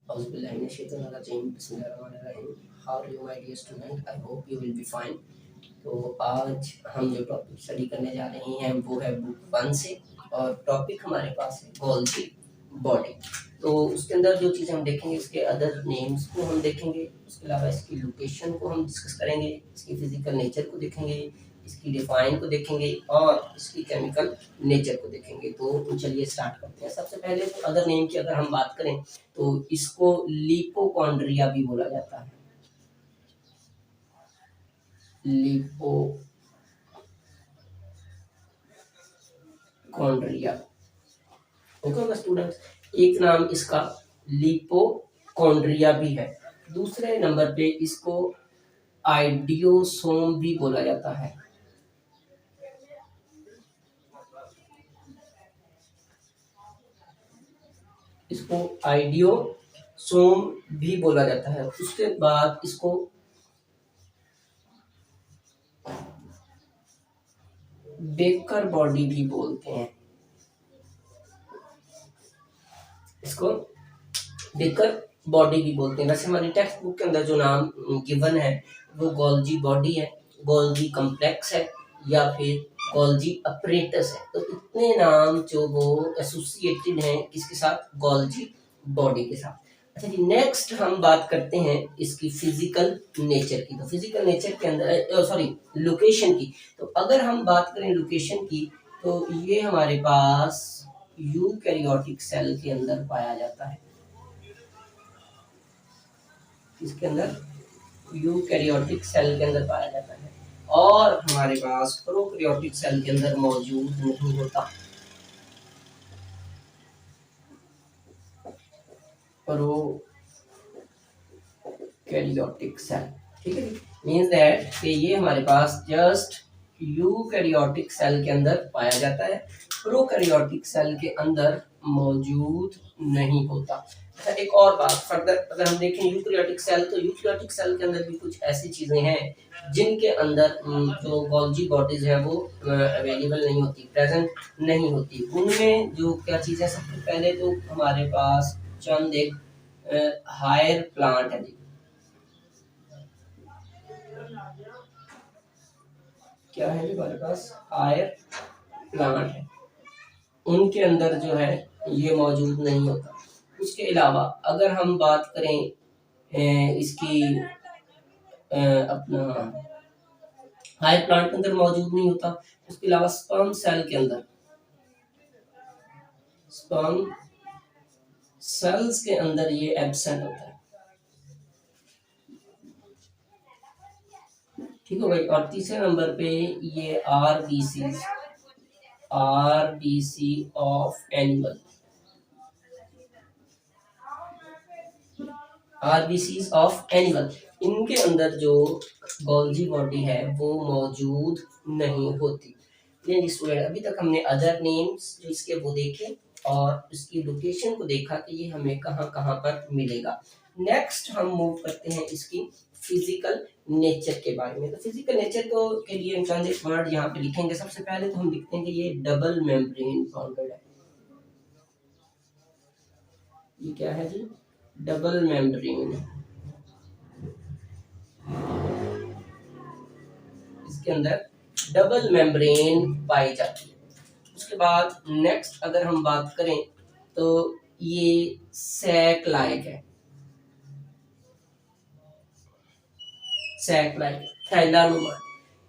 How are you my dear student, I hope you will be fine. तो आज हम जो टॉपिक स्टडी करने जा रहे हैं वो है बुक 1 से, और टॉपिक हमारे पास है गोल्जी बॉडी। तो उसके अंदर जो चीज़ हम देखेंगे, इसके अदर नेम्स को हम देखेंगे, उसके अलावा इसकी लोकेशन को हम डिस्कस करेंगे, इसकी फिजिकल नेचर को देखेंगे, इसकी डिफाइन को देखेंगे और इसकी केमिकल नेचर को देखेंगे। तो चलिए स्टार्ट करते हैं। सबसे पहले तो अदर नेम की अगर हम बात करें तो इसको लिपोकॉन्ड्रिया भी बोला जाता है। लिपोकॉन्ड्रिया, ओके स्टूडेंट्स, एक नाम इसका लिपोकॉन्ड्रिया भी है। दूसरे नंबर पे इसको आइडियोसोम भी बोला जाता है। इसको आइडियोसोम भी बोला जाता है। उसके बाद इसको बेकर बॉडी भी बोलते हैं। इसको बेकर बॉडी भी बोलते हैं। वैसे हमारी टेक्स्ट बुक के अंदर जो नाम गिवन है वो गोल्जी बॉडी है, गोल्जी कॉम्प्लेक्स है या फिर गोल्जी अपरेटस है। तो इतने नाम जो वो एसोसिएटेड हैं किसके साथ, गोल्जी बॉडी के साथ। अच्छा जी, नेक्स्ट हम बात करते हैं इसकी फिजिकल नेचर की। तो फिजिकल नेचर के अंदर लोकेशन की। तो अगर हम बात करें लोकेशन की तो ये हमारे पास यूकैरियोटिक सेल के अंदर पाया जाता है। इसके अंदर यूकैरियोटिक सेल के अंदर पाया जाता है और हमारे पास प्रोकैरियोटिक सेल के अंदर मौजूद नहीं होता। प्रोकैरियोटिक सेल, ठीक है, मींस दैट कि ये हमारे पास जस्ट यूकैरियोटिक सेल के अंदर पाया जाता है, प्रोकैरियोटिक सेल के अंदर मौजूद नहीं होता। अच्छा, एक और बात फर्दर अगर हम देखें यूकैरियोटिक सेल, तो यूकैरियोटिक सेल के अंदर भी कुछ ऐसी चीजें हैं जिनके अंदर जो गोल्जी बॉडीज है वो अवेलेबल नहीं होती, प्रेजेंट नहीं होती। उनमें जो क्या चीजें, सबसे पहले तो हमारे पास चंद एक हायर प्लांट है। क्या है हमारे पास, हायर प्लांट है, उनके अंदर जो है ये मौजूद नहीं होता। उसके अलावा अगर हम बात करें इसकी अपना हायर प्लांट के अंदर मौजूद नहीं होता। उसके अलावा स्पर्म सेल के अंदर, स्पर्म सेल्स के अंदर ये एब्सेंट होता है, ठीक है भाई। और तीसरे नंबर पे ये RBC of animal, RBCs of animal, इनके अंदर जो गोल्जी बॉडी है वो मौजूद नहीं होती। स्टूडेंट, अभी तक हमने अदर नेम्स जो इसके वो देखे और इसकी लोकेशन को देखा कि ये हमें कहाँ कहाँ पर मिलेगा। नेक्स्ट हम मूव करते हैं इसकी फिजिकल नेचर के बारे में। तो फिजिकल नेचर को के लिए हम एक वर्ड यहाँ पे लिखेंगे। सबसे पहले तो हम लिखते हैं कि ये डबल मेम्ब्रेन बाउंडेड है। ये क्या है जी, डबल मेम्ब्रेन। इसके अंदर डबल मेम्ब्रेन पाई जाती है। उसके बाद नेक्स्ट अगर हम बात करें तो ये सैक लाइक है, सैक लाइक, थैलानुमा।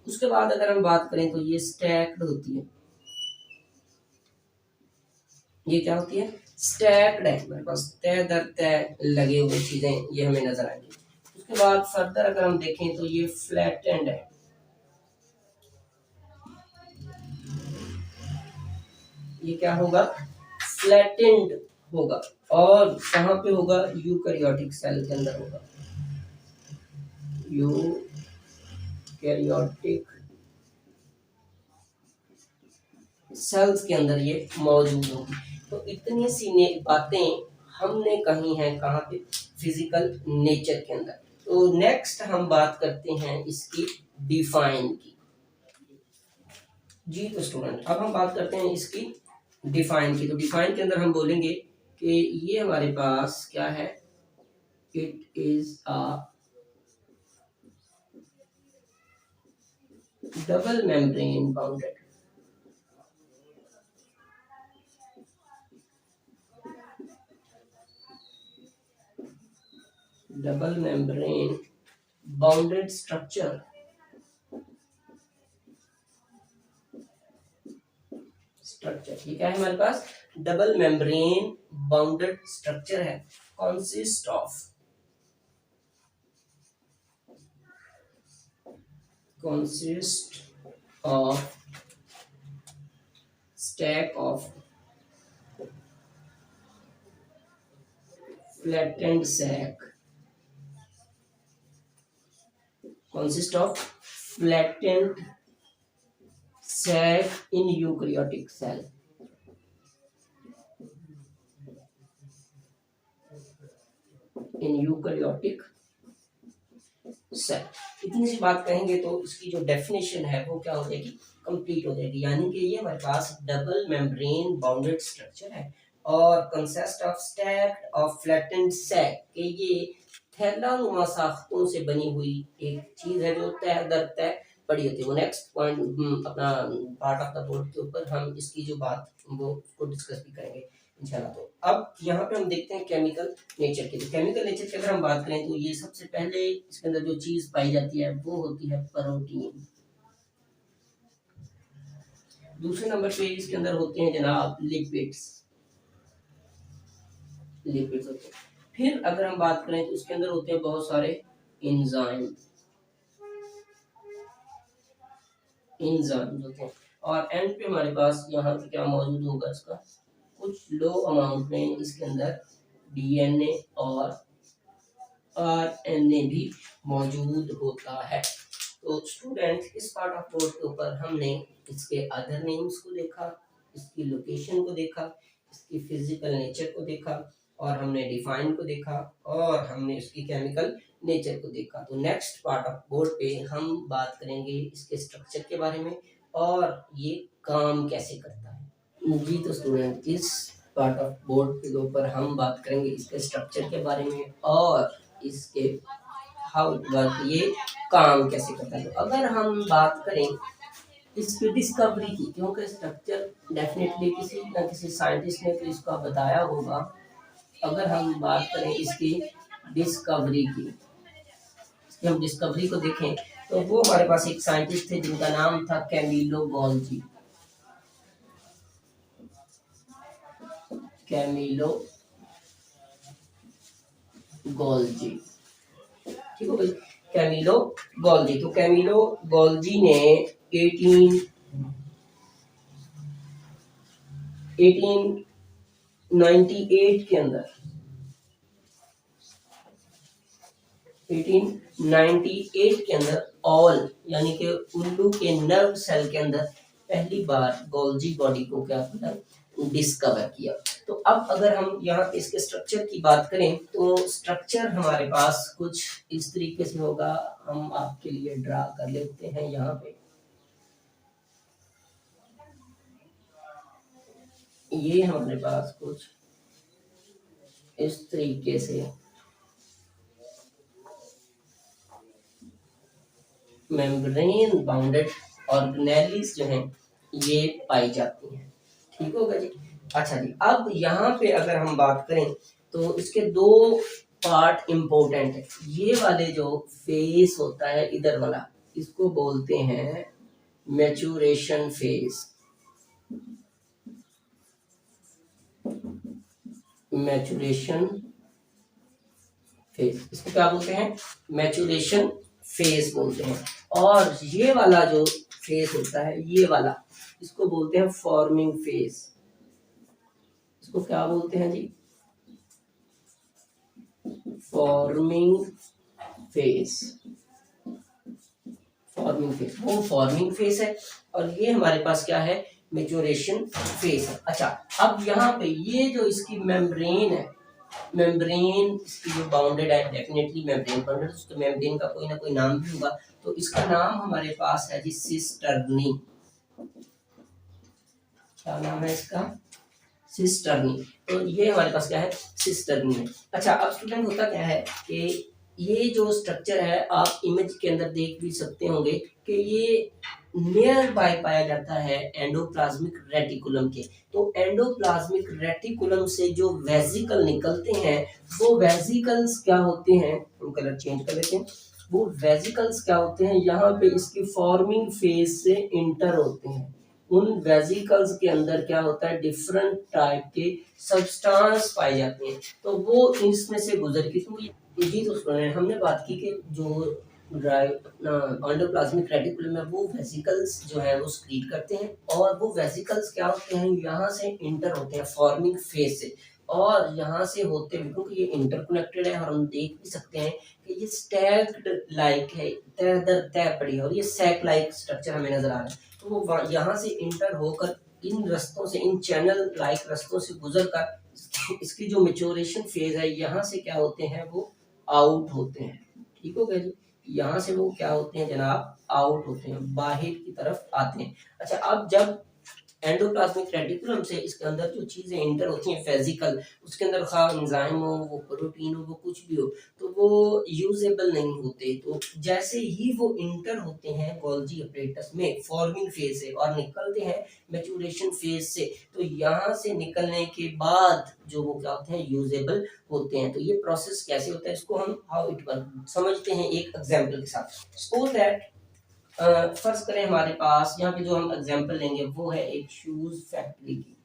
उसके बाद अगर हम बात करें तो ये स्टैक्ड होती है। ये क्या होती है, स्टैक्ड है, मेरे पास तय दर तय लगे हुए चीजें ये हमें नजर आएंगी। उसके बाद फर्दर अगर हम देखें तो ये फ्लैटेंड है। ये क्या होगा, फ्लैटेंड होगा। और कहाँ पे होगा, यूकैरियोटिक सेल के अंदर होगा, यूकैरियोटिक सेल्स के अंदर ये मौजूद होगी। तो इतनी सी बातें हमने कही हैं कहाँ पे, फिजिकल नेचर के अंदर। तो नेक्स्ट हम बात करते हैं इसकी डिफाइन की। जी तो स्टूडेंट, अब हम बात करते हैं इसकी डिफाइन की। तो डिफाइन के अंदर हम बोलेंगे कि ये हमारे पास क्या है, it is a double membrane bounded. Double membrane bounded structure. ये क्या है हमारे पास? डबल मेम्ब्रेन बाउंडेड स्ट्रक्चर है. Consist of stack of flattened sac. Consist of flattened sac in eukaryotic cell. In eukaryotic cell. इतनी सी बात कहेंगे तो इसकी जो डेफिनेशन है वो क्या हो जाएगी? कंप्लीट हो जाएगी. यानी कि ये हमारे पास डबल मेम्ब्रेन बाउंडेड स्ट्रक्चर है और consist of stacked of flattened sac के ये थैलानुमा साख्तों से बनी हुई एक चीज है जो तह दर तह पड़ी होती है. वो नेक्स्ट पॉइंट अपना पार्ट ऑफ द बोर्ड के ऊपर हम इसकी जो बात वो उसको डिस्कस भी करेंगे इंशाल्लाह. तो अब यहाँ पे हम देखते हैं केमिकल नेचर की. तो केमिकल नेचर की अगर हम बात करें तो ये सबसे पहले इसके अंदर जो चीज पाई जाती है वो होती है प्रोटीन. दूसरे नंबर पे इसके अंदर होते हैं जनाब लिपिड्स होते हैं. फिर अगर हम बात करें तो इसके अंदर होते हैं बहुत सारे एंजाइम होते हैं. और एंड पे हमारे पास यहाँ पे क्या मौजूद होगा? इसका कुछ लो अमाउंट में इसके अंदर डीएनए और आरएनए भी मौजूद होता है. तो स्टूडेंट इस पार्ट ऑफ बोर्ड के ऊपर हमने इसके अदर नेम्स को देखा, इसकी लोकेशन को देखा, इसकी फिजिकल नेचर को देखा और हमने डिफाइन को देखा और हमने इसकी केमिकल नेचर को देखा. तो नेक्स्ट पार्ट ऑफ बोर्ड पे हम बात करेंगे इसके स्ट्रक्चर के बारे में और ये काम कैसे करता है. जी तो स्टूडेंट इस पार्ट ऑफ बोर्ड के ऊपर हम बात करेंगे इसके स्ट्रक्चर के बारे में और इसके हाउ वर्क, ये काम कैसे करता है. तो अगर हम बात करें इसकी डिस्कवरी की, क्योंकि स्ट्रक्चर डेफिनेटली किसी न किसी साइंटिस्ट ने तो इसका बताया होगा. अगर हम बात करें इसकी डिस्कवरी की, इसकी हम डिस्कवरी को देखें तो वो हमारे पास एक साइंटिस्ट थे जिनका नाम था कैमिलो गोल्जी. ठीक है भाई, कैमिलो गोल्जी. तो कैमिलो गोल्जी ने 1898 के अंदर 1898 के अंदर ऑल यानी कि उल्लू के नर्व सेल के अंदर पहली बार गोल्जी बॉडी को क्या किया? डिस्कवर किया. तो अब अगर हम यहाँ इसके स्ट्रक्चर की बात करें तो स्ट्रक्चर हमारे पास कुछ इस तरीके से होगा. हम आपके लिए ड्रा कर लेते हैं. यहाँ पे ये हमारे पास कुछ इस तरीके से मेम्ब्रेन बाउंडेड ऑर्गेनेलिस जो हैं ये पाई जाती हैं. ठीक होगा जी. अच्छा जी, अब यहाँ पे अगर हम बात करें तो इसके दो पार्ट इंपॉर्टेंट है. ये वाले जो फेस होता है इधर वाला, इसको बोलते हैं मैच्योरेशन फेज. मैच्योरेशन फेज इसको क्या बोलते हैं? मैच्योरेशन फेज बोलते हैं. और ये वाला जो फेज होता है ये वाला, इसको बोलते हैं फॉर्मिंग फेज. इसको क्या बोलते हैं जी? Forming phase. वो फॉर्मिंग फेज है और ये हमारे पास क्या है? मैच्योरेशन फेज है. अच्छा, अब यहाँ पे ये जो इसकी मेम्ब्रेन है, मेम्ब्रेन इसकी जो बाउंडेड है, डेफिनेटली मेम्ब्रेन बाउंडेड, तो मेम्ब्रेन का कोई ना कोई नाम भी होगा. तो इसका नाम हमारे पास है जी सिस्टर्नी. क्या नाम है इसका? सिस्टर्नी। तो ये हमारे पास क्या है, सिस्टर्नी है। अच्छा, अब स्टूडेंट होता क्या है कि ये जो स्ट्रक्चर है आप इमेज के अंदर देख भी सकते होंगे कि ये नियर बाय पाया जाता है एंडोप्लाज्मिक रेटिकुलम के। तो एंडोप्लाज्मिक रेटिकुलम से जो वेसिकल निकलते हैं वो वेसिकल्स क्या होते हैं, हम कलर चेंज कर लेते हैं, वो वेसिकल्स क्या होते हैं, यहाँ पे इसकी फॉर्मिंग फेज से इंटर होते हैं। उन वेसिकल्स के अंदर क्या होता है, डिफरेंट टाइप के सब्सटेंस पाए जाते हैं, तो वो इसमें से गुजर के, क्योंकि जी तो हमने बात की कि जो एंडोप्लाज्मिक रेटिकुलम है वो वेसिकल्स जो है वो स्क्रीट करते हैं, और वो वेसिकल्स क्या होते हैं, यहाँ से इंटर होते हैं फॉर्मिंग फेज से, और यहाँ से होते हुए, क्योंकि ये इंटरकनेक्टेड है और हम देख भी सकते हैं कि ये स्टैक्ड लाइक है, तह दर तह पड़ी है, और ये सैक लाइक स्ट्रक्चर हमें नजर आ रहा है। तो वो यहाँ से इंटर होकर इन रस्तों से, इन चैनल लाइक रस्तों से गुजर कर इसकी जो मेच्योरेशन फेज है यहाँ से क्या होते हैं, वो आउट होते हैं। ठीक हो गया जी, यहाँ से वो क्या होते हैं जनाब, आउट होते हैं, बाहर की तरफ आते हैं। अच्छा, अब जब एंडोप्लाज्मिक रेटिकुलम से इसके अंदर जो चीजें इंटर होती हैं वेसिकल, उसके अंदर खा एंजाइम हो, वो प्रोटीन हो, वो कुछ भी हो, तो वो यूजेबल नहीं होते। तो जैसे ही वो इंटर होते हैं गोल्जी अपरेटस में फॉर्मिंग फेज से और निकलते हैं मैच्योरेशन फेज से, तो यहाँ से निकलने के बाद जो वो क्या होते हैं, यूजेबल होते हैं। तो ये प्रोसेस कैसे होता है, इसको हम हाउ इट वर्क समझते हैं एक एग्जांपल के साथ। सपोज दैट फर्ज करें हमारे पास यहाँ पे जो हम एग्जांपल लेंगे वो है एक शूज फैक्ट्री की।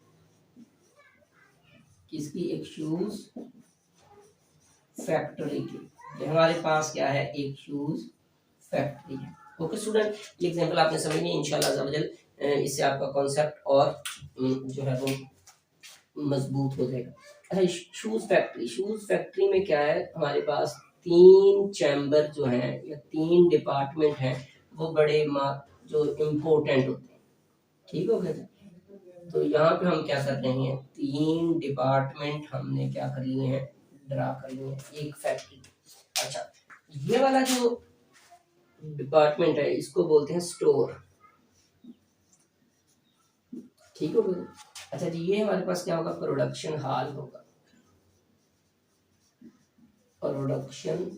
किसकी, एक शूज फैक्ट्री की। ये हमारे पास क्या है, एक शूज फैक्ट्री है। ओके स्टूडेंट, ये एग्जांपल आपने समझ लिया, इंशाल्लाह अज़्ज़ा इससे आपका कॉन्सेप्ट और जो है वो मजबूत हो जाएगा। अच्छा, शूज फैक्ट्री में क्या है, हमारे पास 3 चैम्बर जो हैं या 3 डिपार्टमेंट हैं, वो बड़े जो इम्पोर्टेंट होते हैं। ठीक हो गया। तो यहाँ पे हम क्या कर रहे हैं, 3 डिपार्टमेंट हमने क्या कर लिए हैं, ड्रा कर लिए हैं एक फैक्ट्री। अच्छा, ये वाला जो डिपार्टमेंट है इसको बोलते हैं स्टोर। ठीक हो गया। अच्छा जी, ये हमारे पास क्या होगा, प्रोडक्शन हॉल होगा, प्रोडक्शन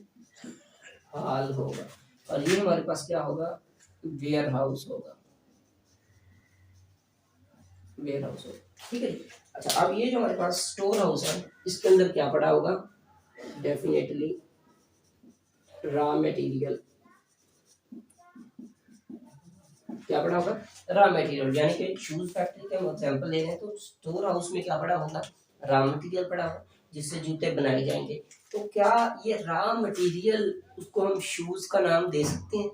हॉल होगा, और ये हमारे पास क्या होगा, वेयर हाउस होगा, वेयर हाउस होगा। ठीक है। अच्छा, अब ये जो हमारे पास स्टोर हाउस है इसके अंदर क्या पड़ा होगा, डेफिनेटली रॉ मटेरियल। क्या पड़ा होगा, रॉ मटेरियल, यानी कि शूज फैक्ट्री का हम एग्जांपल ले रहे हैं, तो स्टोर हाउस में क्या पड़ा होगा, रॉ मटेरियल पड़ा होगा जिससे जूते बनाए जाएंगे। तो क्या ये रॉ मटेरियल उसको हम शूज का नाम दे सकते हैं?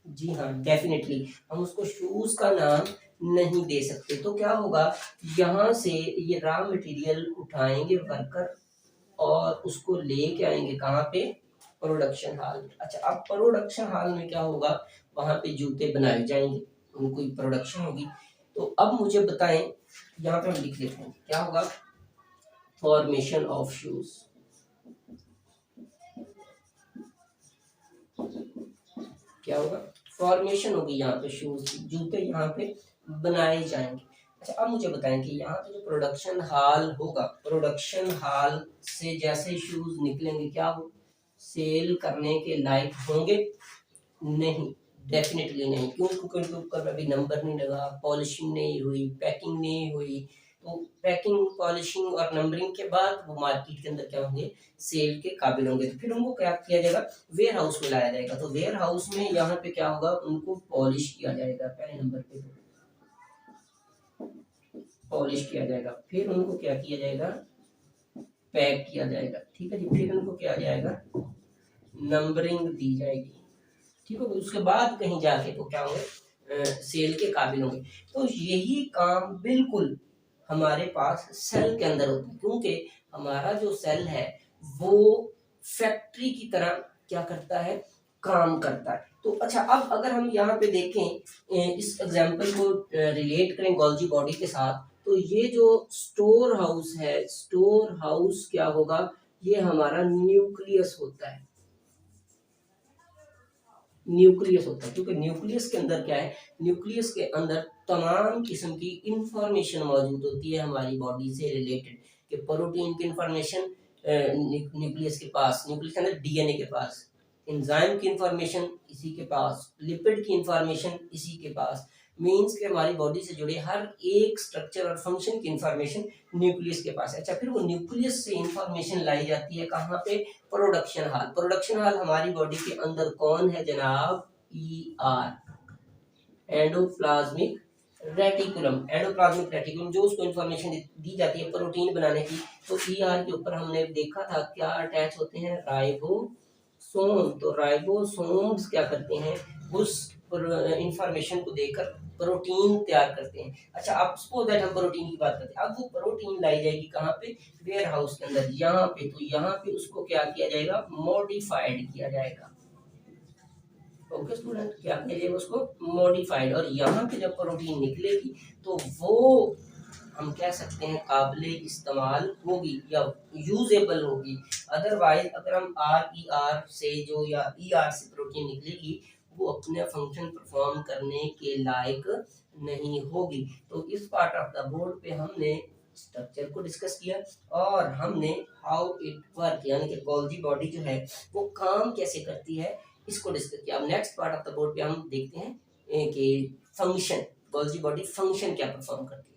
जी हाँ, डेफिनेटली हम उसको शूज का नाम नहीं दे सकते। तो क्या होगा, यहाँ से ये रॉ मटेरियल उठाएंगे वर्कर और उसको लेके आएंगे कहाँ पे, प्रोडक्शन हॉल में। अच्छा, अब प्रोडक्शन हॉल में क्या होगा, वहां पे जूते बनाए जाएंगे, उनकी प्रोडक्शन होगी। तो अब मुझे बताएं, यहाँ पे हम लिख लेते हैं क्या होगा, फॉर्मेशन ऑफ शूज। क्या होगा, फॉर्मेशन होगी यहाँ पे शूज की, जूते यहाँ पे बनाए जाएंगे। अच्छा, अब मुझे बताएं कि यहाँ पे जो प्रोडक्शन हॉल होगा, प्रोडक्शन हॉल से जैसे शूज निकलेंगे क्या वो सेल करने के लायक होंगे? नहीं, डेफिनेटली नहीं। क्यों? क्योंकि उनके ऊपर अभी नंबर नहीं लगा, पॉलिशिंग नहीं हुई, पैकिंग नहीं हुई। तो पैकिंग, पॉलिशिंग और नंबरिंग के बाद वो मार्केट के अंदर क्या होंगे, सेल के काबिल होंगे। तो फिर उनको क्या किया जाएगा, वेयर हाउस में लाया जाएगा। तो वेयर हाउस में यहाँ पे क्या होगा, उनको पॉलिश किया जाएगा, पहले नंबर पे पॉलिश किया जाएगा, फिर उनको क्या किया जाएगा, पैक किया जाएगा। ठीक है जी, फिर उनको क्या जाएगा, नंबरिंग दी जाएगी। ठीक है, उसके बाद कहीं जाके तो क्या होंगे, सेल के काबिल होंगे। तो यही काम बिल्कुल हमारे पास सेल के अंदर होता है, क्योंकि हमारा जो सेल है वो फैक्ट्री की तरह क्या करता है, काम करता है। तो अच्छा, अब अगर हम यहाँ पे देखें, इस एग्जाम्पल को रिलेट करें गोल्जी बॉडी के साथ, तो ये जो स्टोर हाउस है, स्टोर हाउस क्या होगा, ये हमारा न्यूक्लियस होता है, न्यूक्लियस होता है। क्योंकि न्यूक्लियस के अंदर क्या है, न्यूक्लियस के अंदर तमाम किस्म की इंफॉर्मेशन मौजूद होती है हमारी बॉडी से रिलेटेड, कि प्रोटीन की इंफॉर्मेशन न्यूक्लियस के पास, न्यूक्लियस के अंदर डीएनए के पास, एंजाइम की इंफॉर्मेशन इसी के पास, लिपिड की इंफॉर्मेशन इसी के पास। मीन्स के हमारी बॉडी से जुड़े हर एक स्ट्रक्चर और फंक्शन की इंफॉर्मेशन न्यूक्लियस के पास है। अच्छा, फिर वो न्यूक्लियस से इंफॉर्मेशन लाई जाती है कहाँ पे? Production hall. प्रोडक्शन हॉल हमारी बॉडी के अंदर कौन है जनाब? ER, endoplasmic reticulum. Endoplasmic reticulum जो उसको इंफॉर्मेशन दी जाती है प्रोटीन बनाने की। तो ER के ऊपर हमने देखा था क्या अटैच होते हैं? राइबोसोम। तो राइबोसोम्स क्या करते हैं? उस इंफॉर्मेशन को देकर प्रोटीन तैयार करते हैं। अच्छा, अब सपोज दैट हम प्रोटीन की बात करते हैं। अब वो प्रोटीन लाई जाएगी कहाँ पे? वेयर हाउस के अंदर, यहाँ पे। तो यहाँ पे उसको क्या किया जाएगा? मॉडिफाइड किया जाएगा। ओके स्टूडेंट, क्या किया जाएगा? उसको मॉडिफाइड। और यहाँ पे जब प्रोटीन निकलेगी तो वो हम कह सकते हैं काबिले इस्तेमाल होगी या यूजेबल होगी। अदरवाइज अगर हम RER से जो या ER से प्रोटीन निकलेगी वो अपने फंक्शन परफॉर्म करने के लायक नहीं होगी। तो इस पार्ट ऑफ द बोर्ड पे हमने स्ट्रक्चर को डिस्कस किया और हमने हाउ इट वर्क यानी कि गोल्जी बॉडी जो है वो काम कैसे करती है इसको डिस्कस किया। अब next part of the board पे हम देखते हैं कि फंक्शन, गोल्जी बॉडी फंक्शन क्या परफॉर्म करती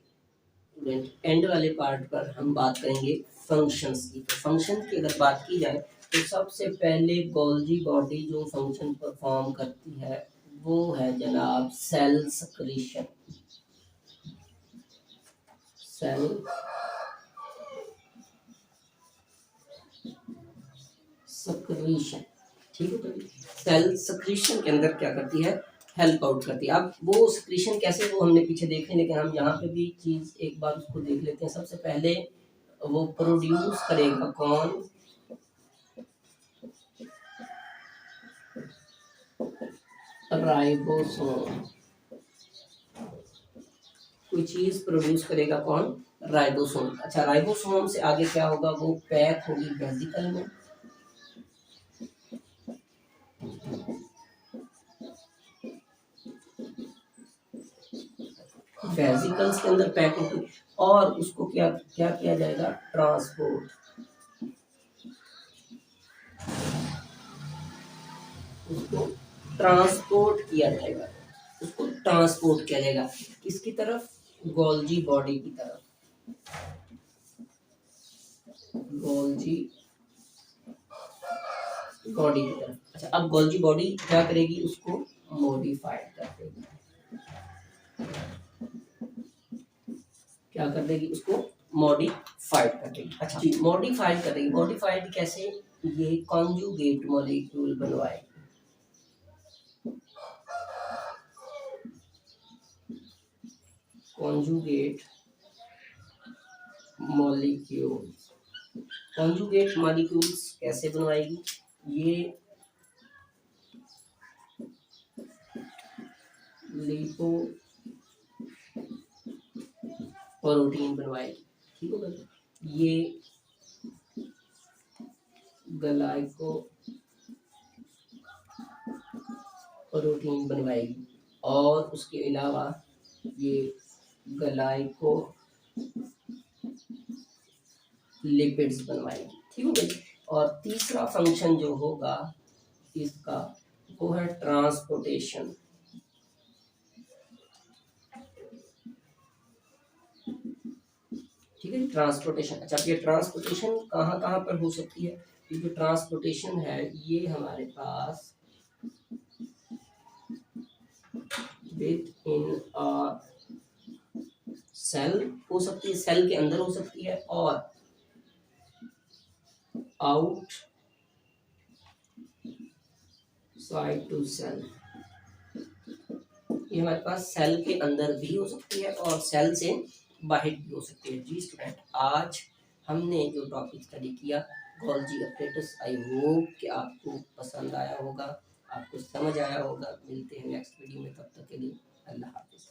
है। एंड वाले पार्ट पर हम बात करेंगे फंक्शंस की। तो फंक्शन की अगर बात की जाए तो सबसे पहले गोल्जी बॉडी जो फंक्शन परफॉर्म करती है वो है जनाब सेल सक्रीशन। सेल सक्रीशन, ठीक है। तो सेल सक्रीशन के अंदर क्या करती है? हेल्प आउट करती है। अब वो सक्रीशन कैसे, वो हमने पीछे देखे, लेकिन हम यहाँ पे भी चीज एक बार उसको देख लेते हैं। सबसे पहले वो प्रोड्यूस करेगा कौन? राइबोसोम। कोई चीज प्रोड्यूस करेगा कौन? राइबोसोम। अच्छा, राइबोसोम से आगे क्या होगा? वो पैक होगी वेसिकल में। वेसिकल्स के अंदर पैक होगी और उसको क्या क्या किया जाएगा? ट्रांसपोर्ट। उसको ट्रांसपोर्ट किया जाएगा। उसको ट्रांसपोर्ट किया जाएगा किसकी तरफ? गोल्जी बॉडी की तरफ। गोल्जी बॉडी की तरफ। अच्छा, अब गोल्जी बॉडी क्या करेगी? उसको मॉडिफाइड कर देगी। क्या कर देगी? उसको मॉडिफाइड कर देगी। अच्छा, मॉडिफाइड कर देगी। मॉडिफाइड कैसे? ये कॉन्जुगेट मॉलिक्यूल बनवाएगी। Conjugate molecules. कॉन्जुगेट मॉलिक्यूल्स कैसे बनवाएगी? ये लिपो प्रोटीन बनवाएगी, ठीक है। ये ग्लाइको प्रोटीन बनवाएगी और उसके अलावा ये ग्लाइको लिपिड्स बनवाएगी, ठीक है भाई। और तीसरा फंक्शन जो होगा इसका वो है ट्रांसपोर्टेशन। ठीक है, ट्रांसपोर्टेशन। अच्छा, ये ट्रांसपोर्टेशन कहाँ कहाँ पर हो सकती है? ये जो ट्रांसपोर्टेशन है ये हमारे पास विद इन अ सेल हो सकती है, सेल के अंदर हो सकती है, और आउट साइड टू सेल। ये हमारे पास सेल के अंदर भी हो सकती है और सेल से बाहर भी हो सकती है। जी स्टूडेंट, आज हमने जो टॉपिक स्टडी किया गोल्जी अपरेटस, आई होप कि आपको पसंद आया होगा, आपको समझ आया होगा। मिलते हैं नेक्स्ट वीडियो में, तब तक के लिए अल्लाह हाफिज़।